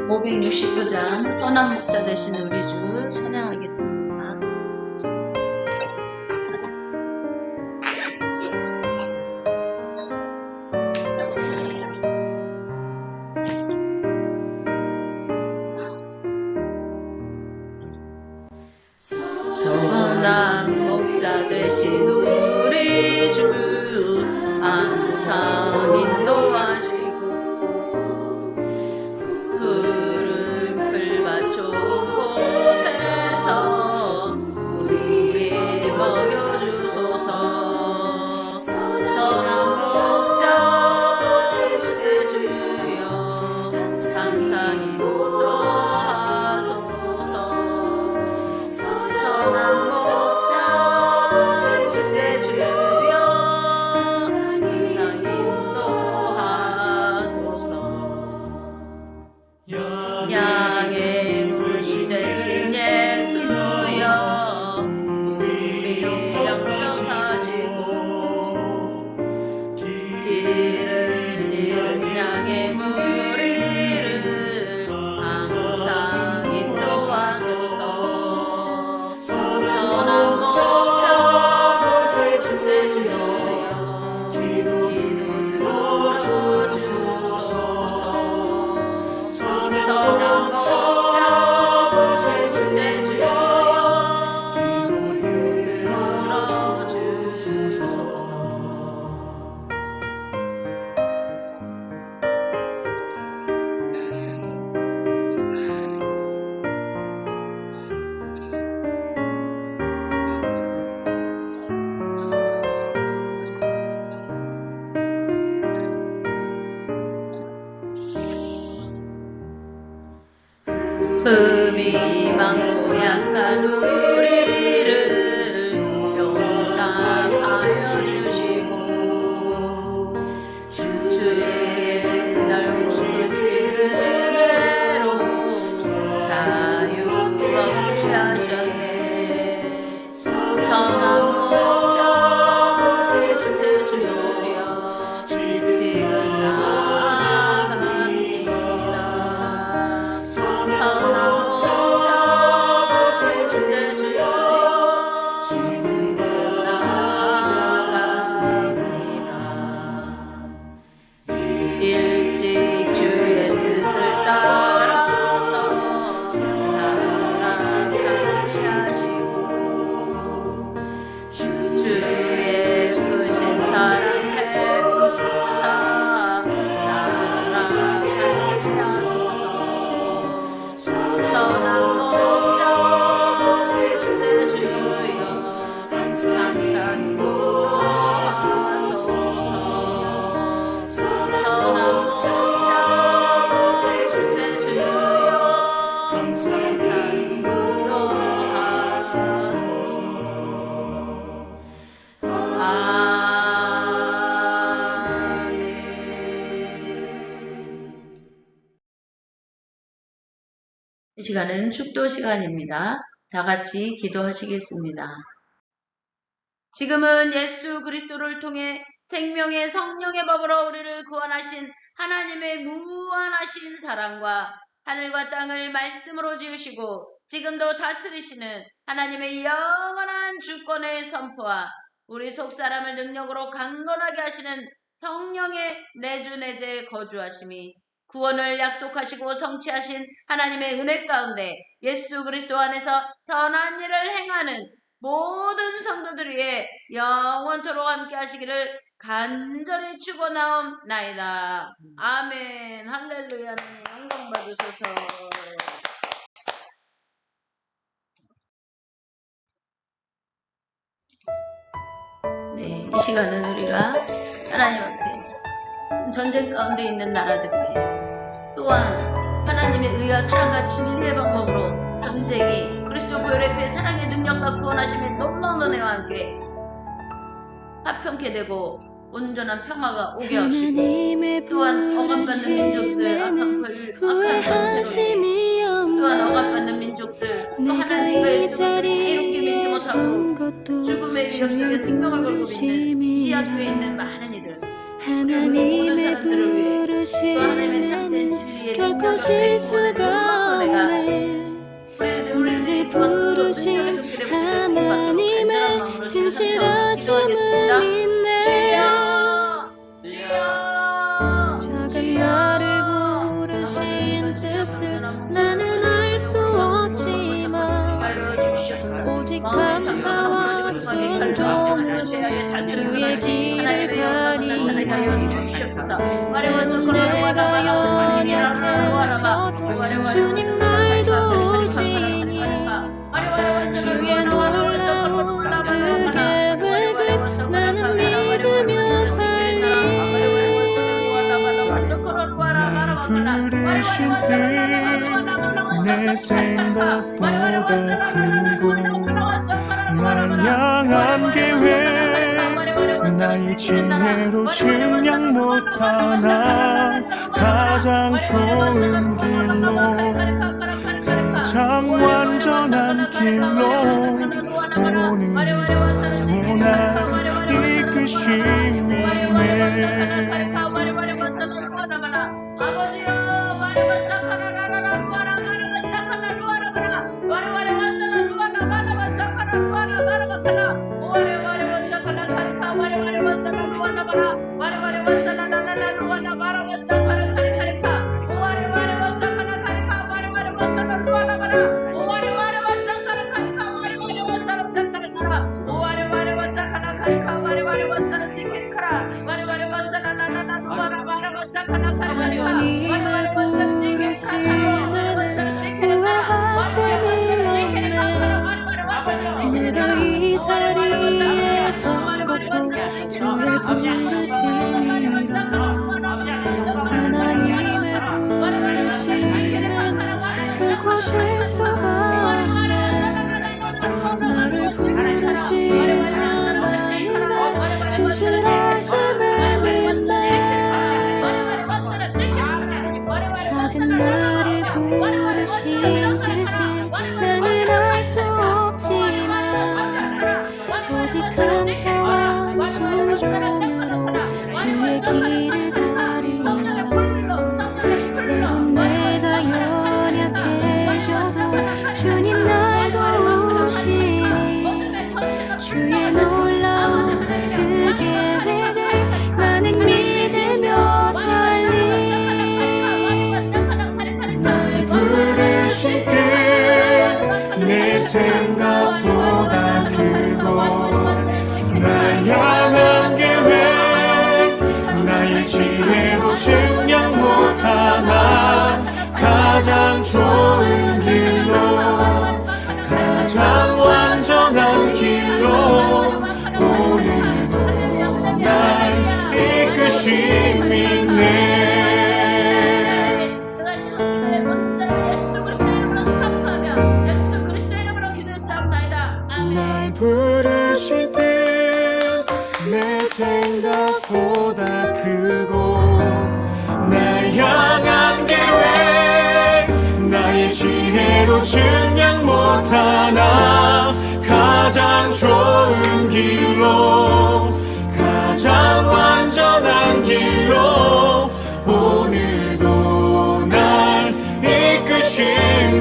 569장 선한 목자 되신 우리 주 찬양하겠습니다. 선한 목자 되신 우리 주 항상 인도하시고 푸른 풀밭 곳에서 우리를 먹여주소서. 선한 목자 주여 항상 인도하소서. 주세 주여 항상 인도하소서. 양의 문 대신 예수여 우리 영접하시고 길을 잃은 양의 무리를 항상 인도하소서. 선한 목자 주세 주여 기도 들어주소서. 선한 목자 주세 주여 기도 들어주소서. 흠이 많고 약한 우리를 용납하여 주시고 주의 넓고 크신 은혜로 자유롭게 하셨네. 선한 목자 주세 주여 지금 나아갑니다. 선한 목자 주세 주여 지금 나아갑니다. 일찍 주의 뜻을 따라서 살아가게 하시고 주의 크신 사랑 베푸사 나아가게 하소서. 선한 목자 주세 주여 항상 인도하소서. 선한 목자 주세 주여 항상 인도하소서. 이 시간은 축도 시간입니다. 다 같이 기도하시겠습니다. 지금은 예수 그리스도를 통해 생명의 성령의 법으로 우리를 구원하신 하나님의 무한하신 사랑과 하늘과 땅을 말씀으로 지으시고 지금도 다스리시는 하나님의 영원한 주권의 선포와 우리 속사람을 능력으로 강건하게 하시는 성령의 내주내재에 거주하심이 구원을 약속하시고 성취하신 하나님의 은혜 가운데 예수 그리스도 안에서 선한 일을 행하는 모든 성도들 위해 영원토록 함께 하시기를 간절히 축원하옵나이다. 아멘. 할렐루야. 영광 받으소서. 네, 이 시간은 우리가 하나님 앞에 전쟁 가운데 있는 나라들에게 또한 하나님의 의와 사랑과 진리의 방법으로 전쟁이 그리스도 보혈의 피 사랑의 능력과 구원하심의 놀라운 은혜와 함께 화평케 되고 온전한 평화가 오게 하시고 또한 억압받는 민족들 악한 권세로 또한 억압받는 민족들 또 하나님과 예수를 자유롭게 믿지 못하고 죽음의 위협 속에 생명을 걸고 있는 지하교에 있는 많은 이들 하나님의 부르심 또 하나님의 참된 진리의 결코 실수가 없네. 우리를 부르신 하나님의 신실하심을 믿네. 작은 나를 부르신 뜻을 나는 알 수 없지만 오직 감사와 순종은 주의 길을 가리며 때는 내가 연약해져도 주님 날 도우시니 주의 놀라운 그 계획을 나는 믿으며 살리. 날 부르신 뜻내 생각보다 크고 날 향한 계획 나의 지혜로 증량 못하나 가장 좋은 길로 가장 완전한 길로 오늘도 날 이끄심이네 하나님의 부르심에는 후회하심이 없네. 내가 이 자리에 선 것도 주의 부르심이라. 하나님의 부르심에는 결코 쉴 수가 없네. 나를 부르신 하나님의 진실하심을 믿네. 작은 나를 부르신 뜻을 나는 알 수 없지만 오직 감사와 순종으로 주의 길을 가리라. 때론 내가 연약해져도 주님 날 도우시니 주의 놀라운 그 계획을 나는 믿으며 살리. 날 부르신 뜻 내 생각보다 크고 날 향한 계획 나의 지혜로 증량 못하나 가장 좋은 길로 가장 완전한 길로 오늘도 날 이끄심이네. 날 부르실 때 내 생각보다 크고 날 향한 계획 나의 지혜로 증량 못하나 가장 좋은 길로 가장 완전한 길로 오늘도 날 이끄심이네.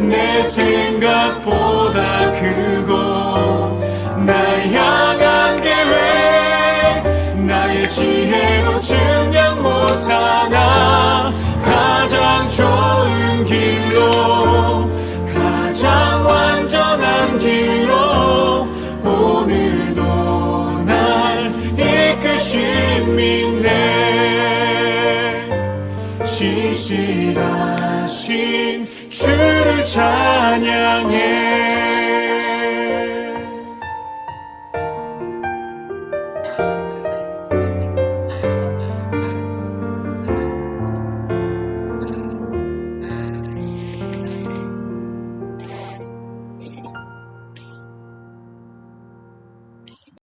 내 생각보다 크고 날 향한 계획 나의 지혜로 증량 못하나 가장 좋은 길로 가장 완전한 길로 오늘도 날 이끄심이네. 신실하신 주를 찬양해.